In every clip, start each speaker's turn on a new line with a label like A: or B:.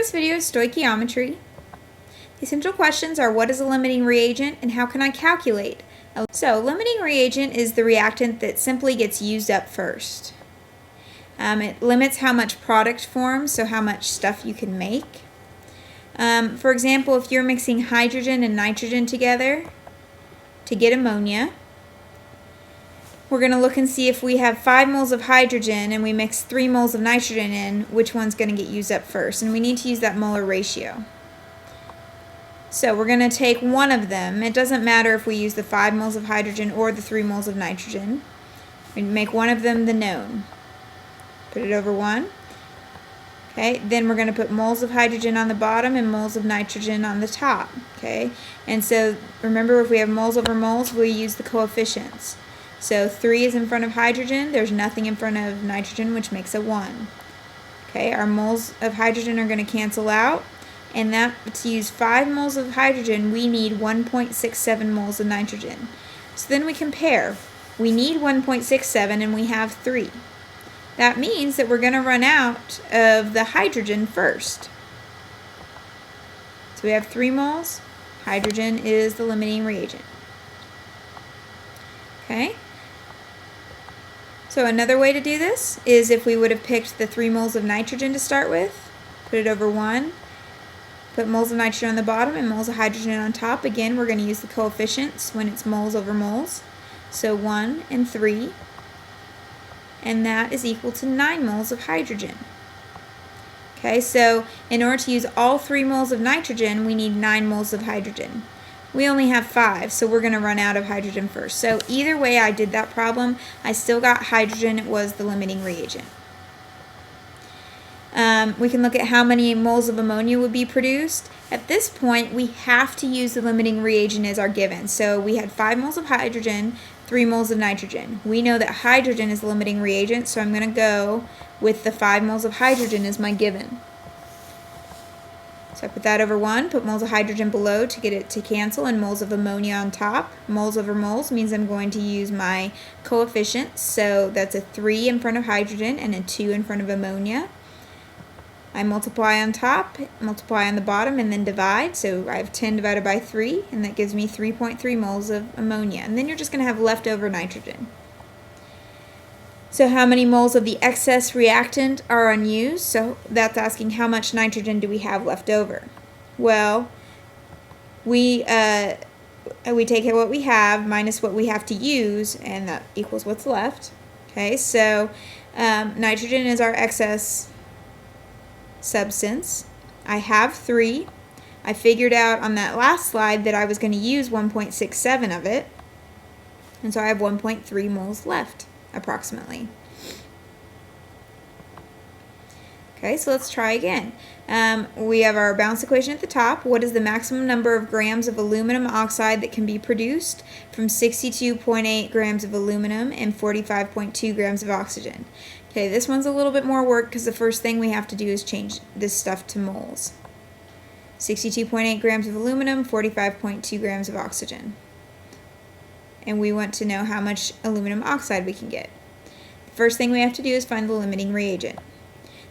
A: this video is stoichiometry. The essential questions are: what is a limiting reagent and how can I calculate? So, limiting reagent is the reactant that simply gets used up first. It limits how much product forms, so how much stuff you can make. For example, if you're mixing hydrogen and nitrogen together to get ammonia, we're going to look and see if we have 5 moles of hydrogen and we mix 3 moles of nitrogen in, which one's going to get used up first. And we need to use that molar ratio. So we're going to take one of them. It doesn't matter if we use the 5 moles of hydrogen or the 3 moles of nitrogen. We make one of them the known. Put it over 1. Okay, then we're going to put moles of hydrogen on the bottom and moles of nitrogen on the top. Okay, and so remember, if we have moles over moles, we use the coefficients. So 3 is in front of hydrogen, there's nothing in front of nitrogen, which makes a 1. Okay, our moles of hydrogen are going to cancel out, and that to use 5 moles of hydrogen, we need 1.67 moles of nitrogen. So then we compare. We need 1.67 and we have 3. That means that we're going to run out of the hydrogen first. So we have 3 moles. Hydrogen is the limiting reagent. Okay. So another way to do this is if we would have picked the 3 moles of nitrogen to start with, put it over 1, put moles of nitrogen on the bottom and moles of hydrogen on top. Again, we're going to use the coefficients when it's moles over moles. So 1 and 3, and that is equal to 9 moles of hydrogen. Okay, so in order to use all 3 moles of nitrogen, we need 9 moles of hydrogen. We only have 5, so we're going to run out of hydrogen first. So either way I did that problem, I still got hydrogen. It was the limiting reagent. We can look at how many moles of ammonia would be produced. At this point, we have to use the limiting reagent as our given. So we had 5 moles of hydrogen, 3 moles of nitrogen. We know that hydrogen is the limiting reagent, so I'm going to go with the 5 moles of hydrogen as my given. So I put that over 1, put moles of hydrogen below to get it to cancel, and moles of ammonia on top. Moles over moles means I'm going to use my coefficients. So that's a 3 in front of hydrogen and a 2 in front of ammonia. I multiply on top, multiply on the bottom, and then divide. So I have 10 divided by 3, and that gives me 3.3 moles of ammonia. And then you're just going to have leftover nitrogen. So how many moles of the excess reactant are unused? So that's asking how much nitrogen do we have left over. Well, we take what we have minus what we have to use, and that equals what's left. Okay, so nitrogen is our excess substance. I have 3. I figured out on that last slide that I was going to use 1.67 of it, and so I have 1.3 moles left approximately. Okay, so let's try again. We have our balance equation at the top. What is the maximum number of grams of aluminum oxide that can be produced from 62.8 grams of aluminum and 45.2 grams of oxygen? Okay, this one's a little bit more work because the first thing we have to do is change this stuff to moles. 62.8 grams of aluminum, 45.2 grams of oxygen. And we want to know how much aluminum oxide we can get. The first thing we have to do is find the limiting reagent.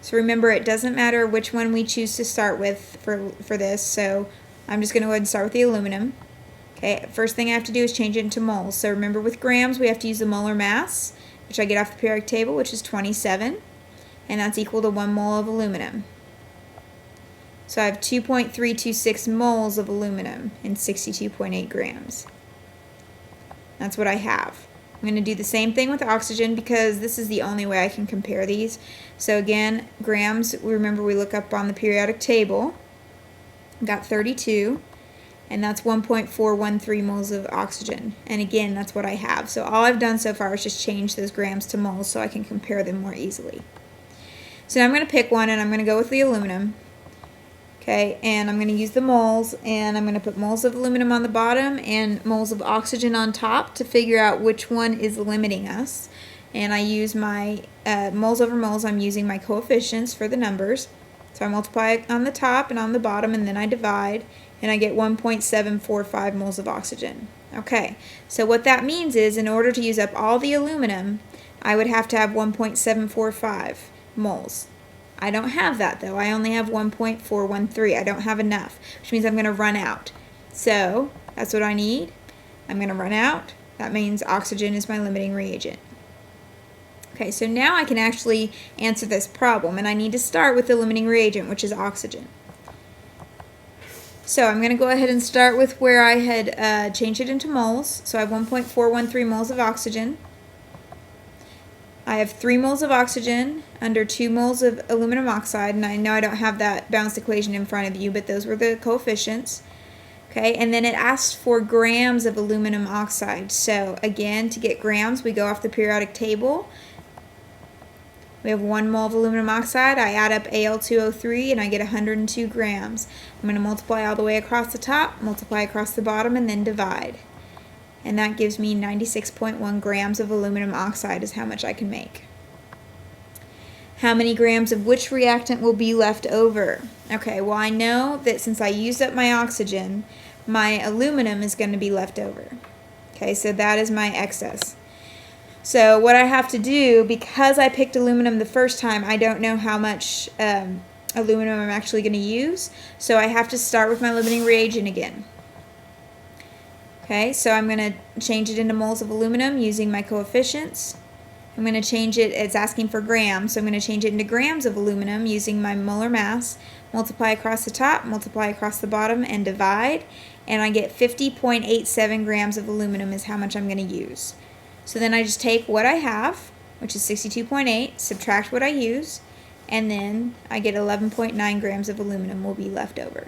A: So remember, it doesn't matter which one we choose to start with for this, so I'm just going to go ahead and start with the aluminum. Okay, first thing I have to do is change it into moles. So remember, with grams we have to use the molar mass, which I get off the periodic table, which is 27, and that's equal to 1 mole of aluminum. So I have 2.326 moles of aluminum in 62.8 grams. That's what I have. I'm going to do the same thing with oxygen because this is the only way I can compare these. So again, grams, remember we look up on the periodic table. Got 32, and that's 1.413 moles of oxygen. And again, that's what I have. So all I've done so far is just change those grams to moles so I can compare them more easily. So now I'm going to pick one, and I'm going to go with the aluminum. Okay, and I'm going to use the moles, and I'm going to put moles of aluminum on the bottom and moles of oxygen on top to figure out which one is limiting us. And I use my moles over moles, I'm using my coefficients for the numbers. So I multiply on the top and on the bottom, and then I divide, and I get 1.745 moles of oxygen. Okay, so what that means is in order to use up all the aluminum, I would have to have 1.745 moles. I don't have that though. I only have 1.413. I don't have enough, which means I'm going to run out. So that's what I need. I'm going to run out. That means oxygen is my limiting reagent. Okay, so now I can actually answer this problem, and I need to start with the limiting reagent, which is oxygen. So I'm going to go ahead and start with where I had changed it into moles. So I have 1.413 moles of oxygen. I have 3 moles of oxygen under 2 moles of aluminum oxide, and I know I don't have that balanced equation in front of you, but those were the coefficients. Okay, and then it asked for grams of aluminum oxide. So again, to get grams, we go off the periodic table. We have 1 mole of aluminum oxide. I add up Al2O3 and I get 102 grams. I'm going to multiply all the way across the top, multiply across the bottom, and then divide. And that gives me 96.1 grams of aluminum oxide is how much I can make. How many grams of which reactant will be left over? Okay, well I know that since I used up my oxygen, my aluminum is going to be left over. Okay, so that is my excess. So what I have to do, because I picked aluminum the first time, I don't know how much aluminum I'm actually going to use. So I have to start with my limiting reagent again. Okay, so I'm going to change it into moles of aluminum using my coefficients. I'm going to change it, it's asking for grams, so I'm going to change it into grams of aluminum using my molar mass, multiply across the top, multiply across the bottom, and divide. And I get 50.87 grams of aluminum is how much I'm going to use. So then I just take what I have, which is 62.8, subtract what I use, and then I get 11.9 grams of aluminum will be left over.